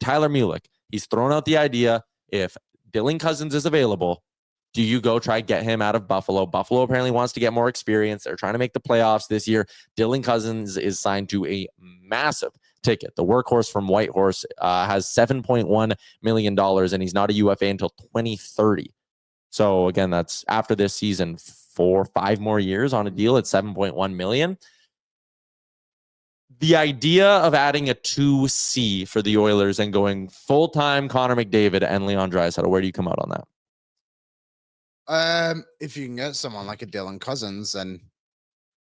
Tyler Mulick. He's thrown out the idea, if Dylan Cozens is available, do you go try get him out of Buffalo? Buffalo apparently wants to get more experience. They're trying to make the playoffs this year. Dylan Cozens is signed to a massive ticket. The workhorse from Whitehorse has $7.1 million, and he's not a UFA until 2030. So again, that's after this season, 5 more years on a deal at $7.1 million. The idea of adding a 2C for the Oilers and going full-time Connor McDavid and Leon Draisaitl, where do you come out on that? If you can get someone like a Dylan Cozens, then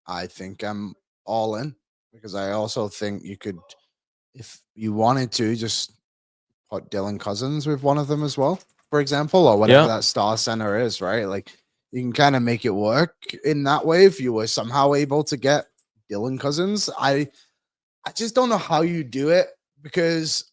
I think I'm all in, because I also think you could, if you wanted to, just put Dylan Cozens with one of them as well, for example, or whatever that star center is, right? Like, you can kind of make it work in that way if you were somehow able to get Dylan Cozens. I just don't know how you do it, because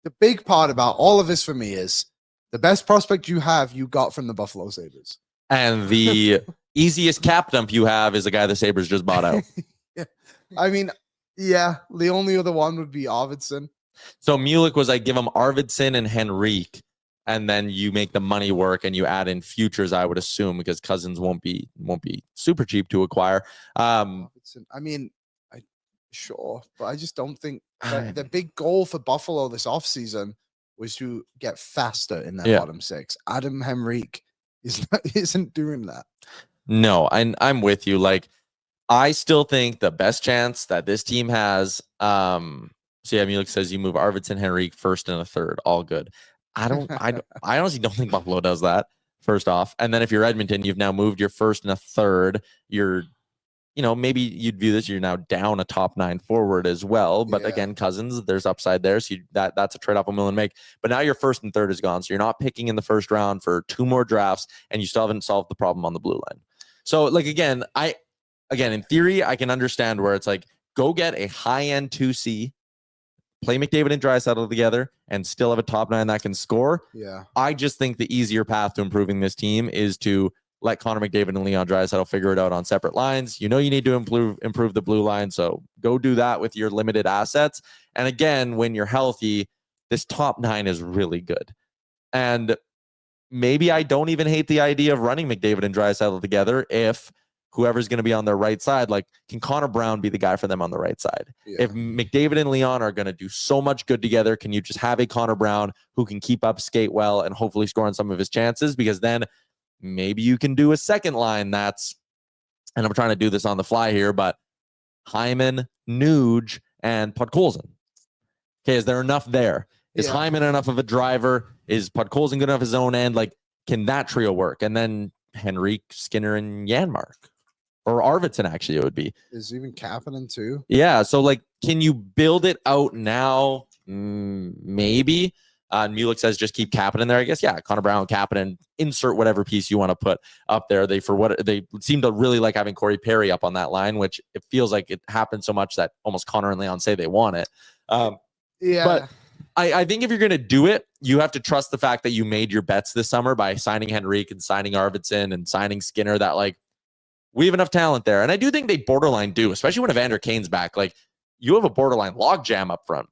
the big part about all of this for me is the best prospect you got from the Buffalo Sabres. And the easiest cap dump you have is a guy the Sabres just bought out. Yeah. I mean, yeah, the only other one would be Arvidsson. So Mulick was like, give him Arvidsson and Henrique, and then you make the money work and you add in futures, I would assume, because Cozens won't be super cheap to acquire. I mean, sure, but I just don't think the big goal for Buffalo this offseason was to get faster in that bottom six. Adam Henrique isn't doing that. No, I'm with you. Like, I still think the best chance that this team has, Mulick says you move Arvidsson, Henrique first and a third, all good. I honestly don't think Buffalo does that, first off. And then if you're Edmonton, you've now moved your first and a third. You're, maybe you'd view this, you're now down a top 9 forward as well. But again, Cozens, there's upside there. So that's a trade-off I'm willing to make. But now your first and third is gone. So you're not picking in the first round for 2 more drafts, and you still haven't solved the problem on the blue line. So, like, again, in theory, I can understand where it's like, go get a high-end 2C, play McDavid and Draisaitl together, and still have a top 9 that can score. Yeah. I just think the easier path to improving this team is to let Connor McDavid and Leon Draisaitl figure it out on separate lines. You need to improve the blue line, so go do that with your limited assets. And again, when you're healthy, this top 9 is really good. And maybe I don't even hate the idea of running McDavid and Draisaitl together if whoever's going to be on their right side, like, can Connor Brown be the guy for them on the right side? Yeah. If McDavid and Leon are going to do so much good together, can you just have a Connor Brown who can keep up, skate well, and hopefully score on some of his chances? Because then maybe you can do a second line that's, and I'm trying to do this on the fly here, but Hyman, Nuge, and Podkolzin. Okay, is there enough there? Is Hyman enough of a driver? Is Podkolzin good enough his own end? Like, can that trio work? And then Henrique, Skinner, and Janmark. Or Arvidsson, actually, it would be. Is even Kapanen too? Yeah, so, like, can you build it out now? Maybe. And Mulick says just keep Kapanen there. I guess, Connor Brown, Kapanen, insert whatever piece you want to put up there. They seem to really like having Corey Perry up on that line, which it feels like it happened so much that almost Connor and Leon say they want it. But I think if you're going to do it, you have to trust the fact that you made your bets this summer by signing Henrique and signing Arvidsson and signing Skinner, that, like, we have enough talent there. And I do think they borderline do, especially when Evander Kane's back. Like, you have a borderline logjam up front.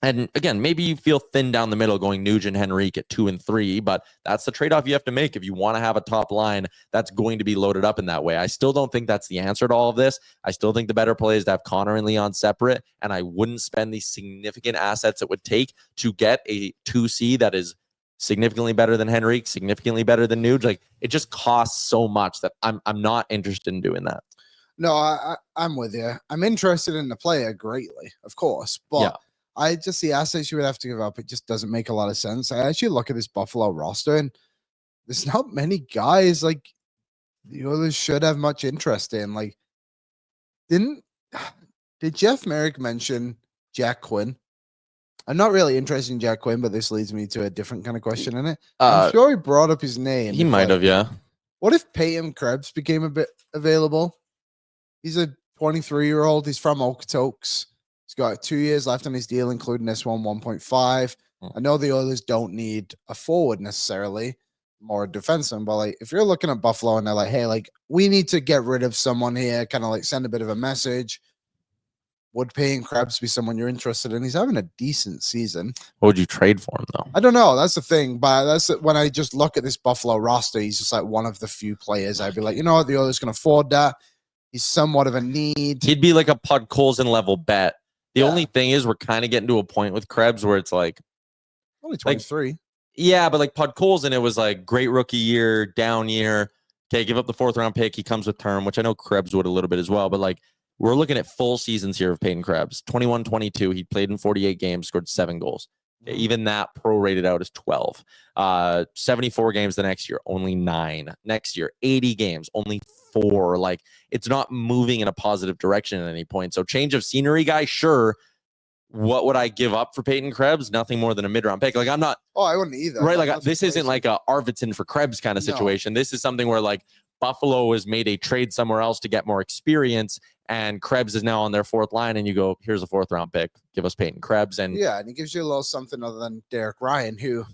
And again, maybe you feel thin down the middle going Nuge and Henrique at 2 and 3, but that's the trade-off you have to make if you want to have a top line that's going to be loaded up in that way. I still don't think that's the answer to all of this. I still think the better play is to have Connor and Leon separate, and I wouldn't spend the significant assets it would take to get a 2C that is significantly better than Henrique, significantly better than Nuge. Like, it just costs so much that I'm not interested in doing that. No, I'm with you. I'm interested in the player greatly, of course, but I just, the assets you would have to give up, it just doesn't make a lot of sense. I actually look at this Buffalo roster, and there's not many guys like the others should have much interest in. Like, did Jeff Merrick mention Jack Quinn? I'm not really interested in Jack Quinn, but this leads me to a different kind of question in it. I'm sure he brought up his name. He might have, yeah. What if Peyton Krebs became a bit available? He's a 23-year-old. He's from Okotoks. He's got 2 years left on his deal, including this one, 1.5. I know the Oilers don't need a forward necessarily, more a defenseman, but, like, if you're looking at Buffalo and they're like, hey, like, we need to get rid of someone here, kind of like send a bit of a message, would Peyton Krebs be someone you're interested in? He's having a decent season. What would you trade for him though? I don't know. That's the thing. But that's when I just look at this Buffalo roster, he's just like one of the few players I'd be like, you know what, the others can afford that. He's somewhat of a need. He'd be like a Cozens level bet. The only thing is we're kind of getting to a point with Krebs where it's like only 23. Like, yeah, but like Cozens, it was like great rookie year, down year. Okay, give up the 4th round pick. He comes with term, which I know Krebs would a little bit as well. But like we're looking at full seasons here of Peyton Krebs. 21-22. He played in 48 games, scored 7 goals. Even that prorated out as 12. 74 games the next year, only 9. Next year, 80 games, only 4. Like it's not moving in a positive direction at any point. So change of scenery, guy, sure. What would I give up for Peyton Krebs? Nothing more than a mid-round pick. Like I'm not. Oh, I wouldn't either. Right, like this isn't like a Arvidsson for Krebs kind of situation. This is something where like Buffalo has made a trade somewhere else to get more experience, and Krebs is now on their 4th line, and you go, here's a 4th round pick. Give us Peyton Krebs. And yeah, and he gives you a little something other than Derek Ryan, who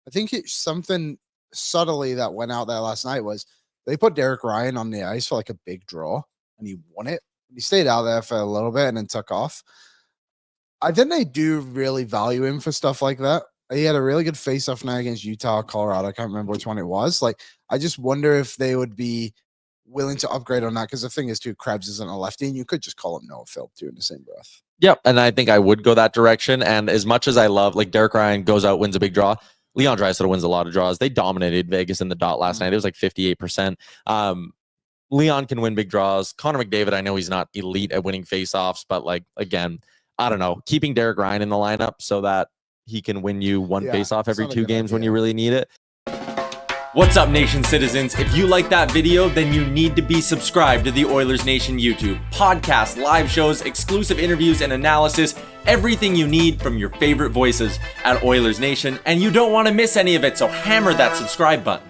I think it's something subtly that went out there last night was they put Derek Ryan on the ice for like a big draw, and he won it. He stayed out there for a little bit and then took off. I think they do really value him for stuff like that. He had a really good face-off night against Utah, Colorado. I can't remember which one it was. Like, I just wonder if they would be willing to upgrade on that, because the thing is, too, Krebs isn't a lefty, and you could just call him Noah Philp, too, in the same breath. Yep, and I think I would go that direction. And as much as I love, like, Derek Ryan goes out, wins a big draw, Leon Draisaitl wins a lot of draws. They dominated Vegas in the dot last night. It was like 58%. Leon can win big draws. Connor McDavid, I know he's not elite at winning faceoffs, but, like, again, I don't know, keeping Derek Ryan in the lineup so that he can win you one faceoff every 2 games when you really need it. What's up, Nation citizens? If you like that video, then you need to be subscribed to the Oilers Nation YouTube. Podcasts, live shows, exclusive interviews, and analysis. Everything you need from your favorite voices at Oilers Nation. And you don't want to miss any of it, so hammer that subscribe button.